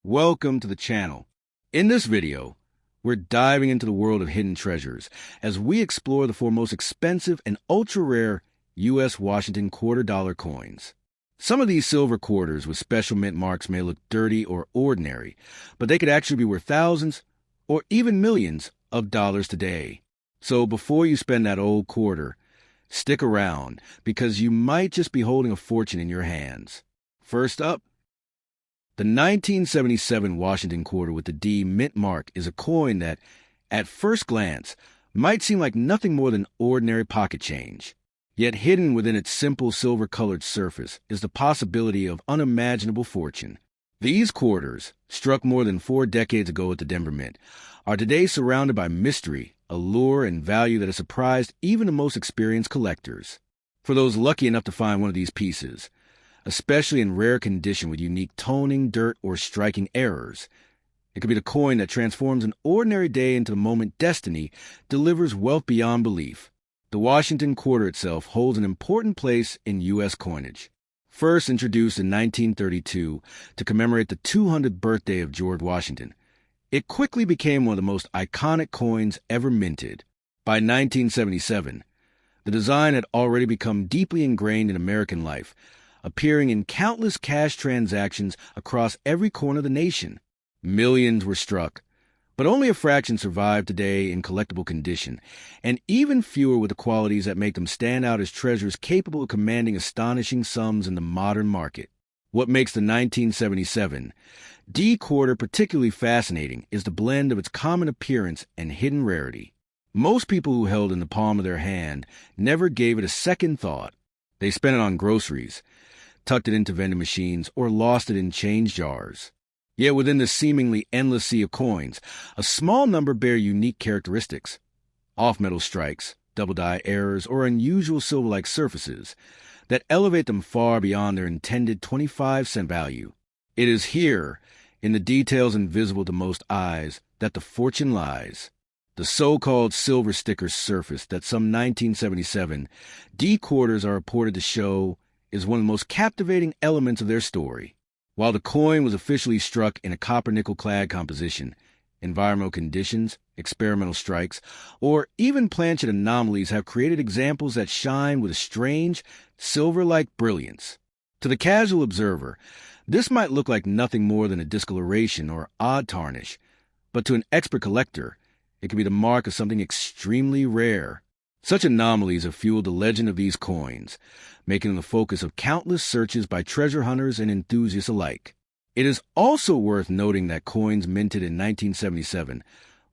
Welcome to the channel. In this video, we're diving into the world of hidden treasures as we explore the four most expensive and ultra-rare U.S. Washington quarter-dollar coins. Some of these silver quarters with special mint marks may look dirty or ordinary, but they could actually be worth thousands or even millions of dollars today. So before you spend that old quarter, stick around because you might just be holding a fortune in your hands. First up, the 1977 Washington quarter with the D mint mark is a coin that, at first glance, might seem like nothing more than ordinary pocket change. Yet hidden within its simple silver-colored surface is the possibility of unimaginable fortune. These quarters, struck more than 4 decades ago at the Denver Mint, are today surrounded by mystery, allure, and value that has surprised even the most experienced collectors. For those lucky enough to find one of these pieces, especially in rare condition with unique toning, dirt, or striking errors, it could be the coin that transforms an ordinary day into the moment destiny delivers wealth beyond belief. The Washington quarter itself holds an important place in U.S. coinage. First introduced in 1932 to commemorate the 200th birthday of George Washington, it quickly became one of the most iconic coins ever minted. By 1977, the design had already become deeply ingrained in American life, appearing in countless cash transactions across every corner of the nation. Millions were struck, but only a fraction survive today in collectible condition, and even fewer with the qualities that make them stand out as treasures capable of commanding astonishing sums in the modern market. What makes the 1977 D quarter particularly fascinating is the blend of its common appearance and hidden rarity. Most people who held it in the palm of their hand never gave it a second thought. They spent it on groceries, tucked it into vending machines, or lost it in change jars. Yet within this seemingly endless sea of coins, a small number bear unique characteristics: off-metal strikes, double-die errors, or unusual silver-like surfaces that elevate them far beyond their intended 25-cent value. It is here, in the details invisible to most eyes, that the fortune lies. The so-called silver sticker surface that some 1977 D quarters are reported to show is one of the most captivating elements of their story. While the coin was officially struck in a copper-nickel-clad composition, environmental conditions, experimental strikes, or even planchet anomalies have created examples that shine with a strange, silver-like brilliance. To the casual observer, this might look like nothing more than a discoloration or odd tarnish, but to an expert collector, it could be the mark of something extremely rare. Such anomalies have fueled the legend of these coins, making them the focus of countless searches by treasure hunters and enthusiasts alike. It is also worth noting that coins minted in 1977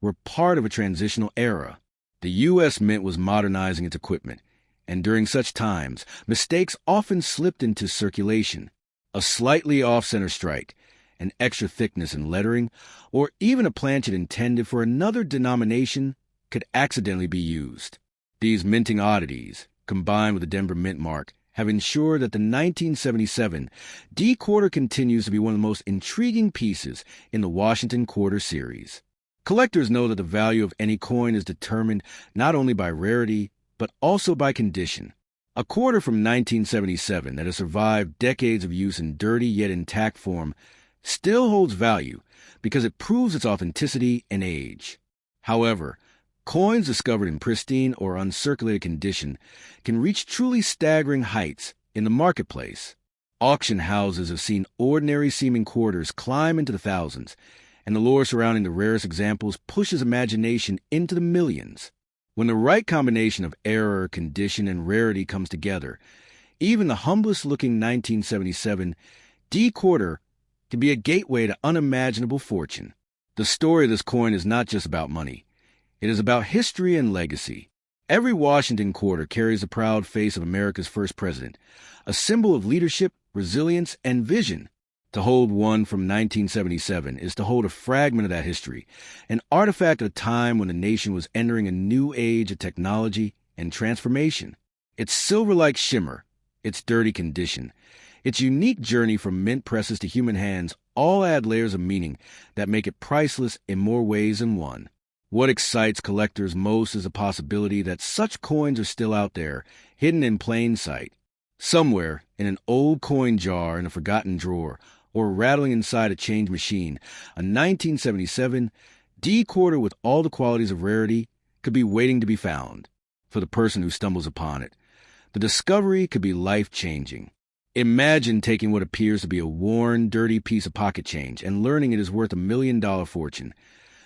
were part of a transitional era. The U.S. Mint was modernizing its equipment, and during such times, mistakes often slipped into circulation. A slightly off-center strike, an extra thickness in lettering, or even a planchet intended for another denomination could accidentally be used. These minting oddities, combined with the Denver Mint mark, have ensured that the 1977 D quarter continues to be one of the most intriguing pieces in the Washington quarter series. Collectors know that the value of any coin is determined not only by rarity, but also by condition. A quarter from 1977 that has survived decades of use in dirty yet intact form still holds value because it proves its authenticity and age. However, coins discovered in pristine or uncirculated condition can reach truly staggering heights in the marketplace. Auction houses have seen ordinary-seeming quarters climb into the thousands, and the lore surrounding the rarest examples pushes imagination into the millions. When the right combination of error, condition, and rarity comes together, even the humblest-looking 1977 D quarter can be a gateway to unimaginable fortune. The story of this coin is not just about money. It is about history and legacy. Every Washington quarter carries the proud face of America's first president, a symbol of leadership, resilience, and vision. To hold one from 1977 is to hold a fragment of that history, an artifact of a time when the nation was entering a new age of technology and transformation. Its silver-like shimmer, its dirty condition, its unique journey from mint presses to human hands all add layers of meaning that make it priceless in more ways than one. What excites collectors most is the possibility that such coins are still out there, hidden in plain sight. Somewhere, in an old coin jar in a forgotten drawer, or rattling inside a change machine, a 1977 D quarter with all the qualities of rarity could be waiting to be found for the person who stumbles upon it. The discovery could be life-changing. Imagine taking what appears to be a worn, dirty piece of pocket change and learning it is worth $1 million fortune.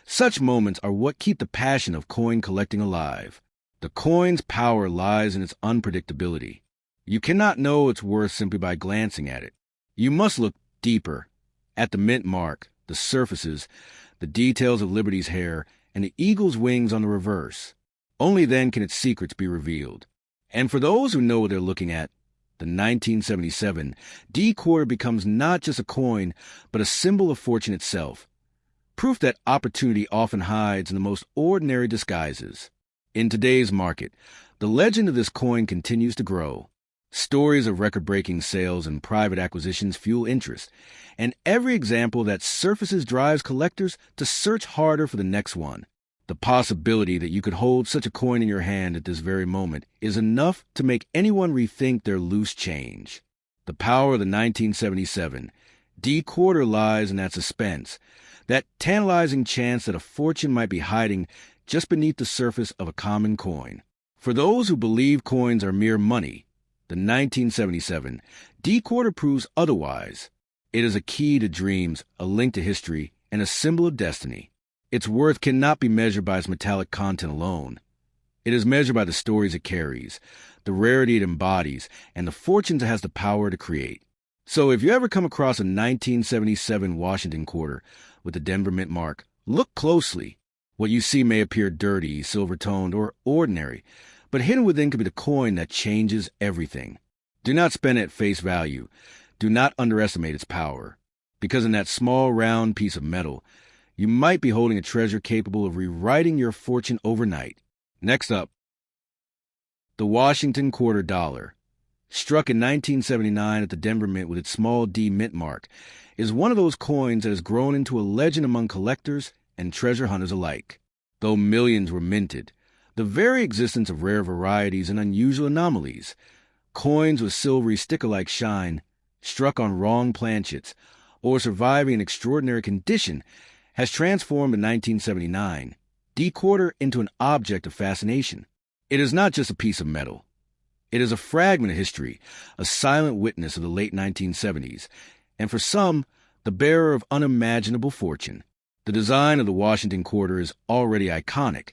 Such moments are what keep the passion of coin collecting alive. The coin's power lies in its unpredictability. You cannot know its worth simply by glancing at it. You must look deeper, at the mint mark, the surfaces, the details of Liberty's hair, and the eagle's wings on the reverse. Only then can its secrets be revealed. And for those who know what they're looking at, the 1977 D quarter becomes not just a coin, but a symbol of fortune itself. Proof that opportunity often hides in the most ordinary disguises. In today's market, the legend of this coin continues to grow. Stories of record-breaking sales and private acquisitions fuel interest, and every example that surfaces drives collectors to search harder for the next one. The possibility that you could hold such a coin in your hand at this very moment is enough to make anyone rethink their loose change. The power of the 1977 D quarter lies in that suspense, that tantalizing chance that a fortune might be hiding just beneath the surface of a common coin. For those who believe coins are mere money, the 1977 D quarter proves otherwise. It is a key to dreams, a link to history, and a symbol of destiny. Its worth cannot be measured by its metallic content alone. It is measured by the stories it carries, the rarity it embodies, and the fortunes it has the power to create. So if you ever come across a 1977 Washington quarter with the Denver Mint mark, look closely. What you see may appear dirty, silver-toned, or ordinary, but hidden within could be the coin that changes everything. Do not spend it at face value. Do not underestimate its power, because in that small, round piece of metal, you might be holding a treasure capable of rewriting your fortune overnight. Next up, the Washington quarter dollar. Struck in 1979 at the Denver Mint with its small D mint mark, is one of those coins that has grown into a legend among collectors and treasure hunters alike. Though millions were minted, the very existence of rare varieties and unusual anomalies, coins with silvery sticker-like shine, struck on wrong planchets, or surviving in extraordinary condition, has transformed the 1979 D quarter into an object of fascination. It is not just a piece of metal. It is a fragment of history, a silent witness of the late 1970s, and for some, the bearer of unimaginable fortune. The design of the Washington quarter is already iconic,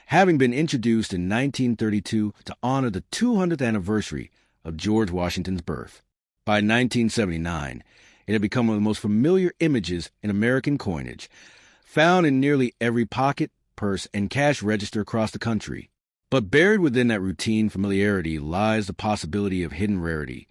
having been introduced in 1932 to honor the 200th anniversary of George Washington's birth. By 1979, it had become one of the most familiar images in American coinage, found in nearly every pocket, purse, and cash register across the country. But buried within that routine familiarity lies the possibility of hidden rarity,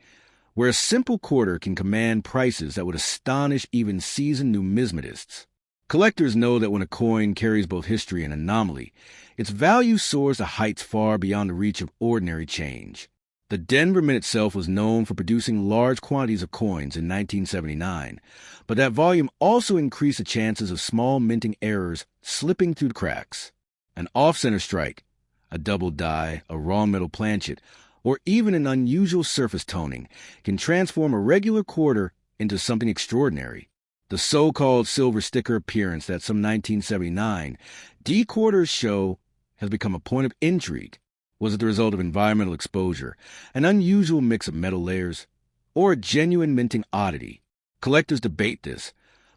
where a simple quarter can command prices that would astonish even seasoned numismatists. Collectors know that when a coin carries both history and anomaly, its value soars to heights far beyond the reach of ordinary change. The Denver Mint itself was known for producing large quantities of coins in 1979, but that volume also increased the chances of small minting errors slipping through the cracks. An off-center strike, a double die, a raw metal planchet, or even an unusual surface toning can transform a regular quarter into something extraordinary. The so-called silver sticker appearance that some 1979 D quarters show has become a point of intrigue. Was it the result of environmental exposure, an unusual mix of metal layers, or a genuine minting oddity? Collectors debate this,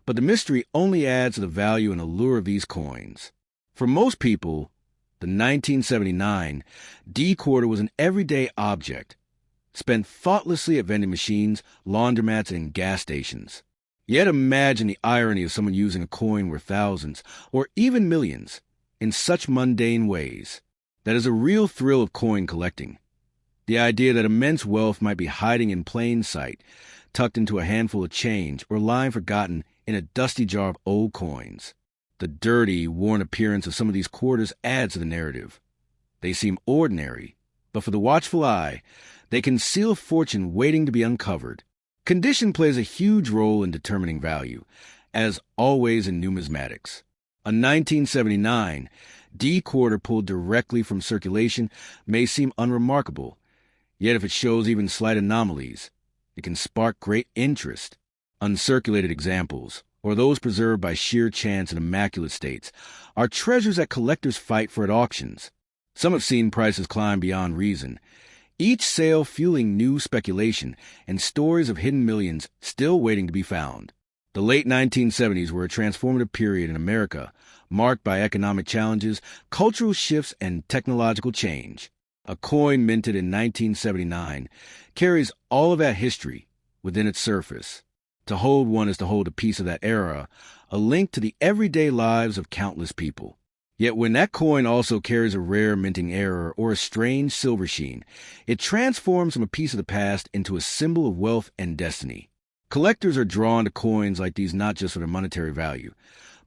but the mystery only adds to the value and allure of these coins. For most people, the 1979 D quarter was an everyday object, spent thoughtlessly at vending machines, laundromats, and gas stations. Yet imagine the irony of someone using a coin worth thousands, or even millions, in such mundane ways. That is a real thrill of coin collecting. The idea that immense wealth might be hiding in plain sight, tucked into a handful of change, or lying forgotten in a dusty jar of old coins. The dirty, worn appearance of some of these quarters adds to the narrative. They seem ordinary, but for the watchful eye, they conceal a fortune waiting to be uncovered. Condition plays a huge role in determining value, as always in numismatics. A 1979 D quarter pulled directly from circulation may seem unremarkable, yet if it shows even slight anomalies, it can spark great interest. Uncirculated examples, or those preserved by sheer chance in immaculate states, are treasures that collectors fight for at auctions. Some have seen prices climb beyond reason, each sale fueling new speculation and stories of hidden millions still waiting to be found. The late 1970s were a transformative period in America, marked by economic challenges, cultural shifts, and technological change. A coin minted in 1979 carries all of that history within its surface. To hold one is to hold a piece of that era, a link to the everyday lives of countless people. Yet when that coin also carries a rare minting error or a strange silver sheen, it transforms from a piece of the past into a symbol of wealth and destiny. Collectors are drawn to coins like these not just for their monetary value,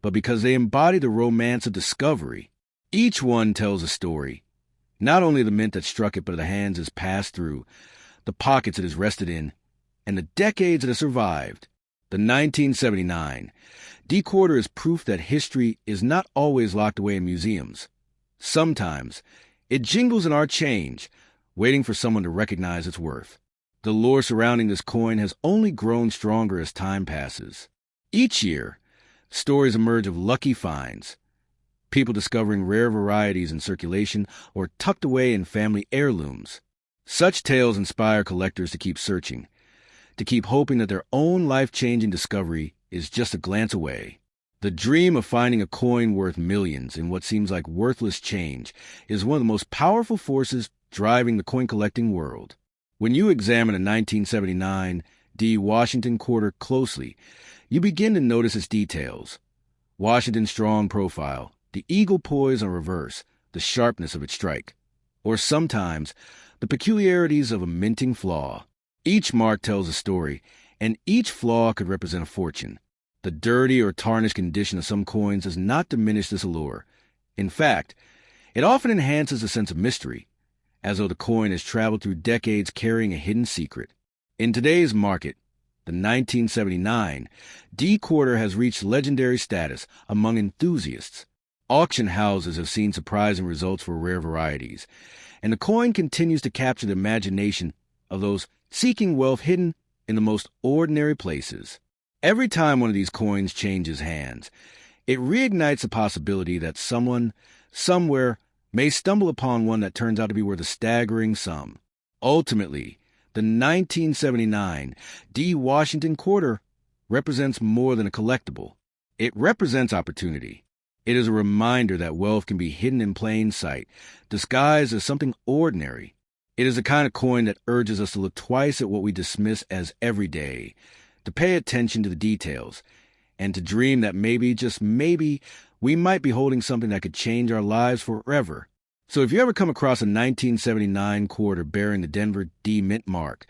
but because they embody the romance of discovery. Each one tells a story. Not only the mint that struck it, but the hands it's passed through, the pockets it has rested in, and the decades it has survived. The 1979 D-quarter is proof that history is not always locked away in museums. Sometimes it jingles in our change, waiting for someone to recognize its worth. The lore surrounding this coin has only grown stronger as time passes. Each year, stories emerge of lucky finds, people discovering rare varieties in circulation or tucked away in family heirlooms. Such tales inspire collectors to keep searching, to keep hoping that their own life-changing discovery is just a glance away. The dream of finding a coin worth millions in what seems like worthless change is one of the most powerful forces driving the coin-collecting world. When you examine a 1979 D Washington quarter closely, you begin to notice its details. Washington's strong profile, the eagle poise on reverse, the sharpness of its strike, or sometimes the peculiarities of a minting flaw. Each mark tells a story, and each flaw could represent a fortune. The dirty or tarnished condition of some coins does not diminish this allure. In fact, it often enhances the sense of mystery, as though the coin has traveled through decades carrying a hidden secret. In today's market, the 1979 D-quarter has reached legendary status among enthusiasts. Auction houses have seen surprising results for rare varieties, and the coin continues to capture the imagination of those seeking wealth hidden in the most ordinary places. Every time one of these coins changes hands, it reignites the possibility that someone, somewhere, may stumble upon one that turns out to be worth a staggering sum. Ultimately, the 1979 D Washington quarter represents more than a collectible. It represents opportunity. It is a reminder that wealth can be hidden in plain sight, disguised as something ordinary. It is the kind of coin that urges us to look twice at what we dismiss as everyday, to pay attention to the details, and to dream that maybe, just maybe, we might be holding something that could change our lives forever. So if you ever come across a 1979 quarter bearing the Denver D Mint mark,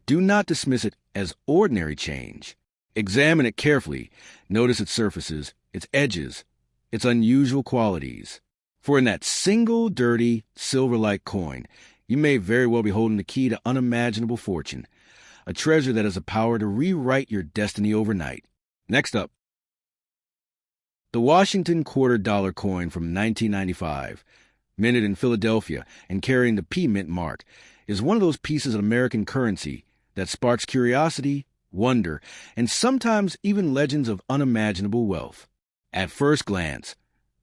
do not dismiss it as ordinary change. Examine it carefully, notice its surfaces, its edges, its unusual qualities. For in that single dirty, silver-like coin, you may very well be holding the key to unimaginable fortune, a treasure that has the power to rewrite your destiny overnight. Next up, the Washington $quarter coin from 1995, minted in Philadelphia and carrying the P Mint mark, is one of those pieces of American currency that sparks curiosity, wonder, and sometimes even legends of unimaginable wealth. At first glance,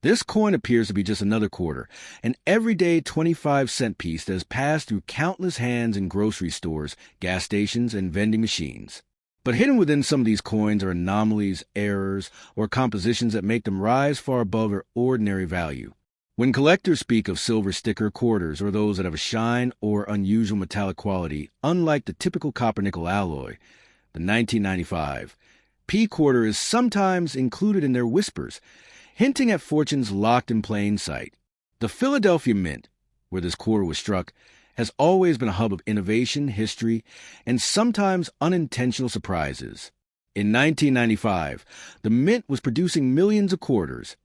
this coin appears to be just another quarter, an everyday 25-cent piece that has passed through countless hands in grocery stores, gas stations, and vending machines. But hidden within some of these coins are anomalies, errors, or compositions that make them rise far above their ordinary value. When collectors speak of silver sticker quarters or those that have a shine or unusual metallic quality, unlike the typical copper-nickel alloy, the 1995 P quarter is sometimes included in their whispers, hinting at fortunes locked in plain sight. The Philadelphia Mint, where this quarter was struck, has always been a hub of innovation, history, and sometimes unintentional surprises. In 1995, the Mint was producing millions of quarters,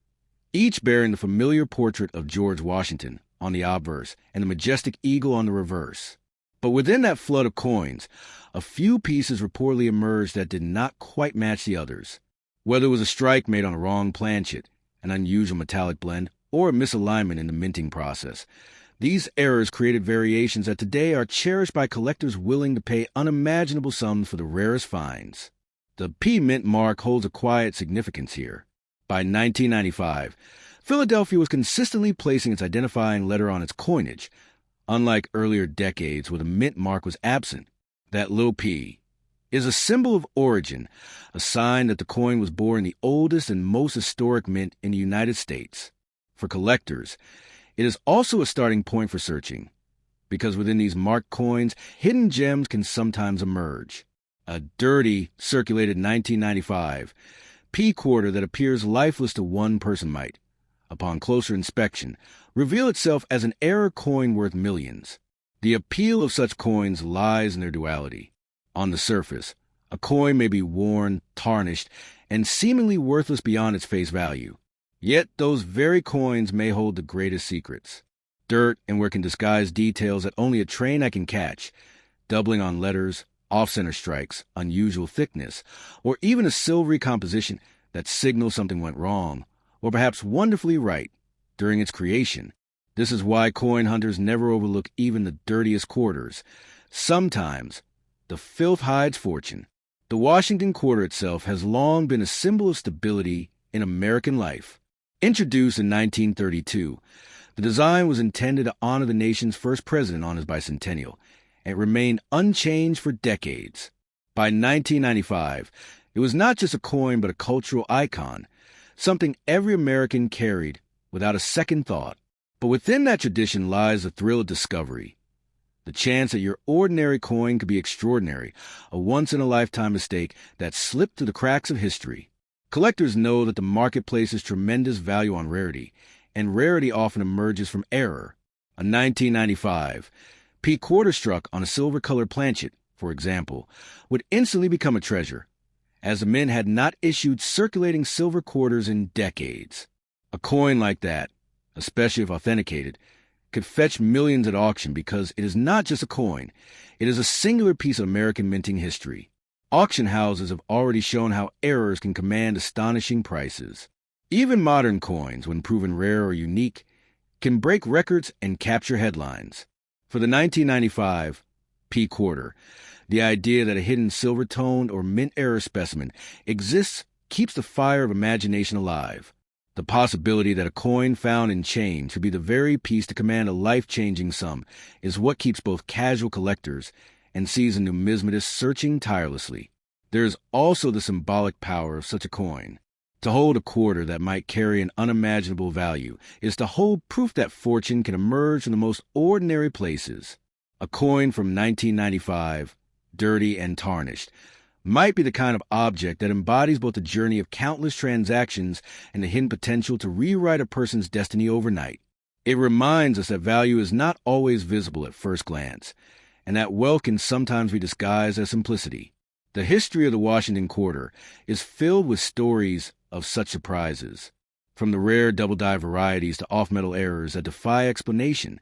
each bearing the familiar portrait of George Washington on the obverse and the majestic eagle on the reverse. But within that flood of coins, a few pieces reportedly emerged that did not quite match the others. Whether it was a strike made on a wrong planchet, an unusual metallic blend, or a misalignment in the minting process, these errors created variations that today are cherished by collectors willing to pay unimaginable sums for the rarest finds. The P mint mark holds a quiet significance here. By 1995, Philadelphia was consistently placing its identifying letter on its coinage, unlike earlier decades where the mint mark was absent. That little P is a symbol of origin, a sign that the coin was born in the oldest and most historic mint in the United States. For collectors, it is also a starting point for searching, because within these marked coins, hidden gems can sometimes emerge. A dirty, circulated 1995 P quarter that appears lifeless to one person might, upon closer inspection, reveal itself as an error coin worth millions. The appeal of such coins lies in their duality. On the surface, a coin may be worn, tarnished, and seemingly worthless beyond its face value. Yet those very coins may hold the greatest secrets. Dirt and where can disguise details that only a trained eye can catch, doubling on letters, off-center strikes, unusual thickness, or even a silvery composition that signals something went wrong, or perhaps wonderfully right, during its creation. This is why coin hunters never overlook even the dirtiest quarters. Sometimes, the filth hides fortune. The Washington quarter itself has long been a symbol of stability in American life. Introduced in 1932, the design was intended to honor the nation's first president on his bicentennial, and it remained unchanged for decades. By 1995, it was not just a coin but a cultural icon, something every American carried without a second thought. But within that tradition lies the thrill of discovery, the chance that your ordinary coin could be extraordinary, a once-in-a-lifetime mistake that slipped through the cracks of history. Collectors know that the market places tremendous value on rarity, and rarity often emerges from error. A 1995 P quarter struck on a silver-colored planchet, for example, would instantly become a treasure, as the mint had not issued circulating silver quarters in decades. A coin like that, especially if authenticated, could fetch millions at auction because it is not just a coin, it is a singular piece of American minting history. Auction houses have already shown how errors can command astonishing prices. Even modern coins, when proven rare or unique, can break records and capture headlines. For the 1995 P quarter, the idea that a hidden silver-toned or mint error specimen exists keeps the fire of imagination alive. The possibility that a coin found in change could be the very piece to command a life-changing sum is what keeps both casual collectors and seasoned numismatists searching tirelessly. There is also the symbolic power of such a coin. To hold a quarter that might carry an unimaginable value is to hold proof that fortune can emerge from the most ordinary places. A coin from 1995, dirty and tarnished, might be the kind of object that embodies both the journey of countless transactions and the hidden potential to rewrite a person's destiny overnight. It reminds us that value is not always visible at first glance, and that wealth can sometimes be disguised as simplicity. The history of the Washington quarter is filled with stories of such surprises. From the rare double-die varieties to off-metal errors that defy explanation,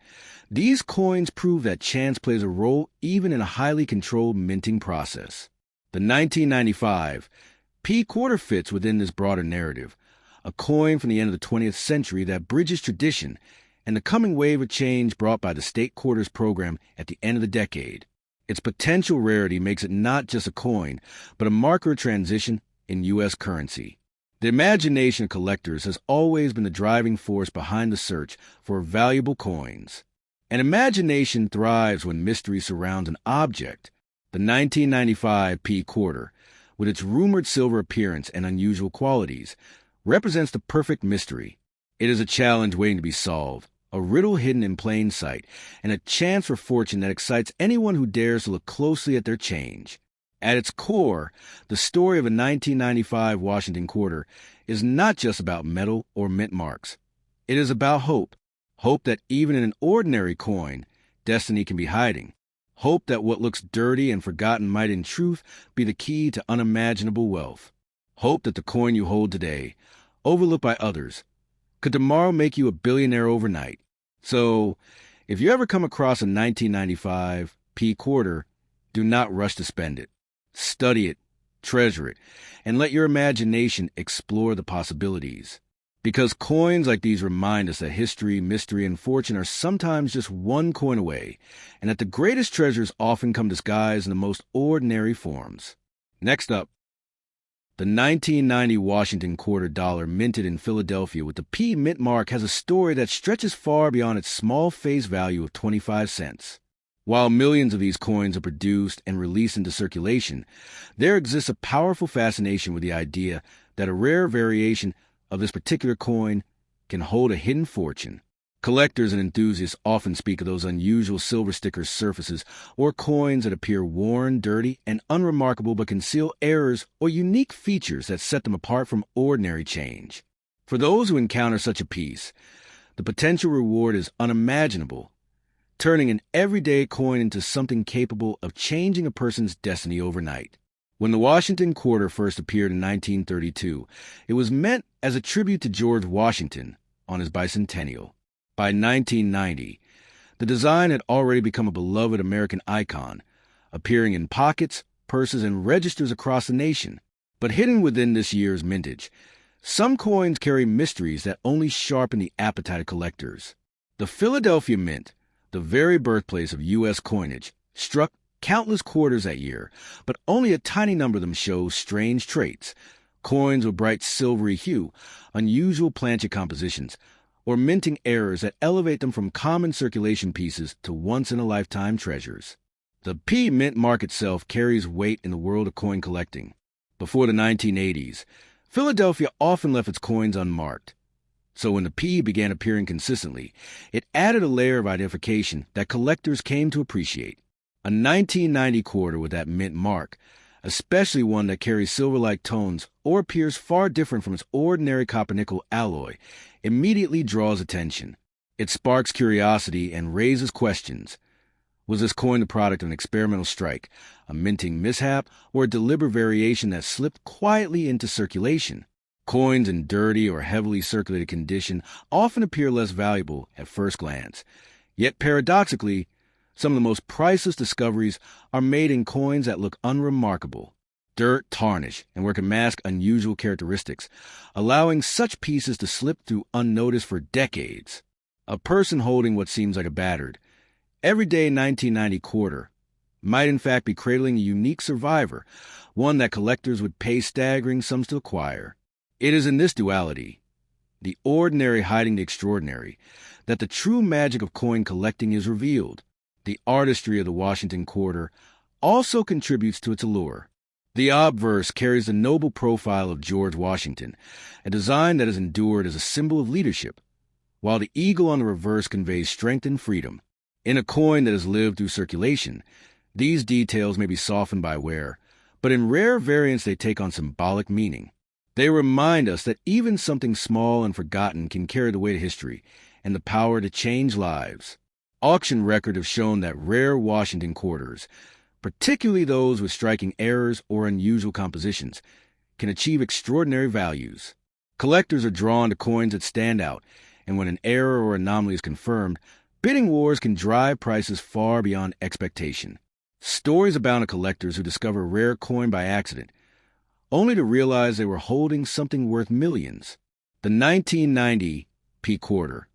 these coins prove that chance plays a role even in a highly controlled minting process. The 1995 P quarter fits within this broader narrative, a coin from the end of the 20th century that bridges tradition and the coming wave of change brought by the state quarters program at the end of the decade. Its potential rarity makes it not just a coin, but a marker of transition in U.S. currency. The imagination of collectors has always been the driving force behind the search for valuable coins. And imagination thrives when mystery surrounds an object. The 1995 P quarter, with its rumored silver appearance and unusual qualities, represents the perfect mystery. It is a challenge waiting to be solved, a riddle hidden in plain sight, and a chance for fortune that excites anyone who dares to look closely at their change. At its core, the story of a 1995 Washington quarter is not just about metal or mint marks. It is about hope. Hope that even in an ordinary coin, destiny can be hiding. Hope that what looks dirty and forgotten might in truth be the key to unimaginable wealth. Hope that the coin you hold today, overlooked by others, could tomorrow make you a billionaire overnight. So, if you ever come across a 1995 P quarter, do not rush to spend it. Study it, treasure it, and let your imagination explore the possibilities. Because coins like these remind us that history, mystery, and fortune are sometimes just one coin away, and that the greatest treasures often come disguised in the most ordinary forms. Next up, The 1990 Washington quarter dollar minted in Philadelphia with the P mint mark has a story that stretches far beyond its small face value of 25 cents. While millions of these coins are produced and released into circulation, there exists a powerful fascination with the idea that a rare variation of this particular coin can hold a hidden fortune. Collectors and enthusiasts often speak of those unusual silver sticker surfaces or coins that appear worn, dirty, and unremarkable but conceal errors or unique features that set them apart from ordinary change. For those who encounter such a piece, the potential reward is unimaginable, turning an everyday coin into something capable of changing a person's destiny overnight. When the Washington quarter first appeared in 1932, it was meant as a tribute to George Washington on his bicentennial. By 1990, the design had already become a beloved American icon, appearing in pockets, purses, and registers across the nation. But hidden within this year's mintage, some coins carry mysteries that only sharpen the appetite of collectors. The Philadelphia Mint, the very birthplace of U.S. coinage, struck countless quarters that year, but only a tiny number of them show strange traits. Coins with bright silvery hue, unusual planchet compositions, or minting errors that elevate them from common circulation pieces to once-in-a-lifetime treasures. The P mint mark itself carries weight in the world of coin collecting. Before the 1980s, Philadelphia often left its coins unmarked. So when the P began appearing consistently, it added a layer of identification that collectors came to appreciate. A 1990 quarter with that mint mark, especially one that carries silver-like tones or appears far different from its ordinary copper-nickel alloy, immediately draws attention. It sparks curiosity and raises questions. Was this coin the product of an experimental strike, a minting mishap, or a deliberate variation that slipped quietly into circulation? Coins in dirty or heavily circulated condition often appear less valuable at first glance. Yet paradoxically, some of the most priceless discoveries are made in coins that look unremarkable. Dirt, tarnish, and where can mask unusual characteristics, allowing such pieces to slip through unnoticed for decades. A person holding what seems like a battered, everyday 1990 quarter might in fact be cradling a unique survivor, one that collectors would pay staggering sums to acquire. It is in this duality, the ordinary hiding the extraordinary, that the true magic of coin collecting is revealed. The artistry of the Washington quarter also contributes to its allure. The obverse carries the noble profile of George Washington, a design that has endured as a symbol of leadership, while the eagle on the reverse conveys strength and freedom. In a coin that has lived through circulation, these details may be softened by wear, but in rare variants they take on symbolic meaning. They remind us that even something small and forgotten can carry the weight of history and the power to change lives. Auction records have shown that rare Washington quarters, particularly those with striking errors or unusual compositions, can achieve extraordinary values. Collectors are drawn to coins that stand out, and when an error or anomaly is confirmed, bidding wars can drive prices far beyond expectation. Stories abound of collectors who discover a rare coin by accident, only to realize they were holding something worth millions. The 1990 P quarter,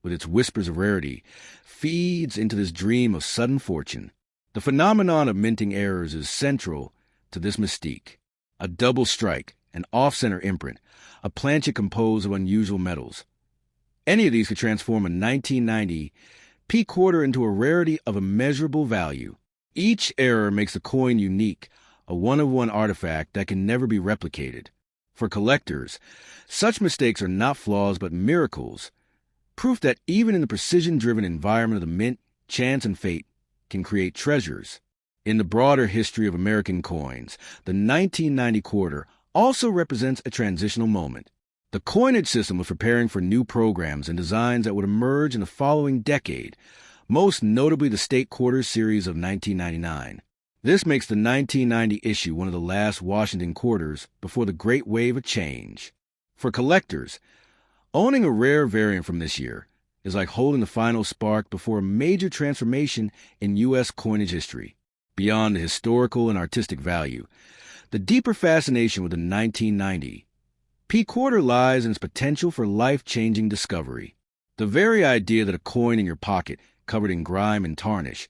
with its whispers of rarity, feeds into this dream of sudden fortune. The phenomenon of minting errors is central to this mystique. A double strike, an off-center imprint, a planchet composed of unusual metals. Any of these could transform a 1990 P quarter into a rarity of immeasurable value. Each error makes the coin unique, a one-of-one artifact that can never be replicated. For collectors, such mistakes are not flaws but miracles, proof that even in the precision-driven environment of the mint, chance and fate can create treasures. In the broader history of American coins, the 1990 quarter also represents a transitional moment. The coinage system was preparing for new programs and designs that would emerge in the following decade, most notably the State Quarters series of 1999. This makes the 1990 issue one of the last Washington quarters before the great wave of change. For collectors, owning a rare variant from this year is like holding the final spark before a major transformation in U.S. coinage history. Beyond the historical and artistic value, the deeper fascination with the 1990 P quarter lies in its potential for life-changing discovery. The very idea that a coin in your pocket, covered in grime and tarnish,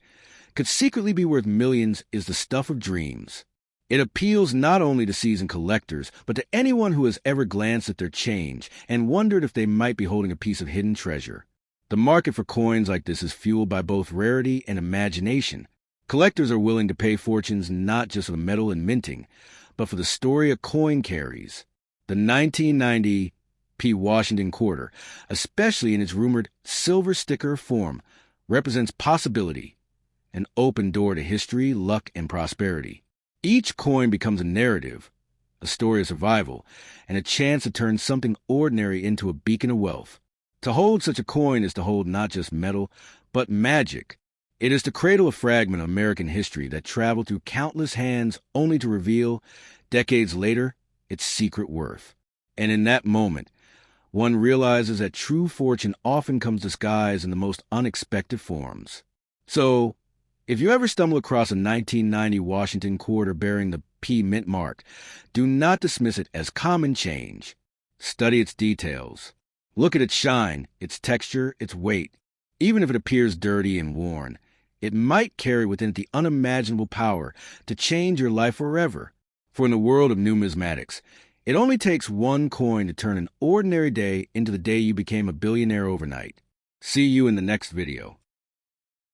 could secretly be worth millions is the stuff of dreams. It appeals not only to seasoned collectors, but to anyone who has ever glanced at their change and wondered if they might be holding a piece of hidden treasure. The market for coins like this is fueled by both rarity and imagination. Collectors are willing to pay fortunes not just for the metal and minting, but for the story a coin carries. The 1990 P. Washington quarter, especially in its rumored silver sticker form, represents possibility, an open door to history, luck, and prosperity. Each coin becomes a narrative, a story of survival, and a chance to turn something ordinary into a beacon of wealth. To hold such a coin is to hold not just metal, but magic. It is to cradle a fragment of American history that traveled through countless hands only to reveal, decades later, its secret worth. And in that moment, one realizes that true fortune often comes disguised in the most unexpected forms. So, if you ever stumble across a 1990 Washington quarter bearing the P mint mark, do not dismiss it as common change. Study its details. Look at its shine, its texture, its weight. Even if it appears dirty and worn, it might carry within it the unimaginable power to change your life forever. For in the world of numismatics, it only takes one coin to turn an ordinary day into the day you became a billionaire overnight. See you in the next video.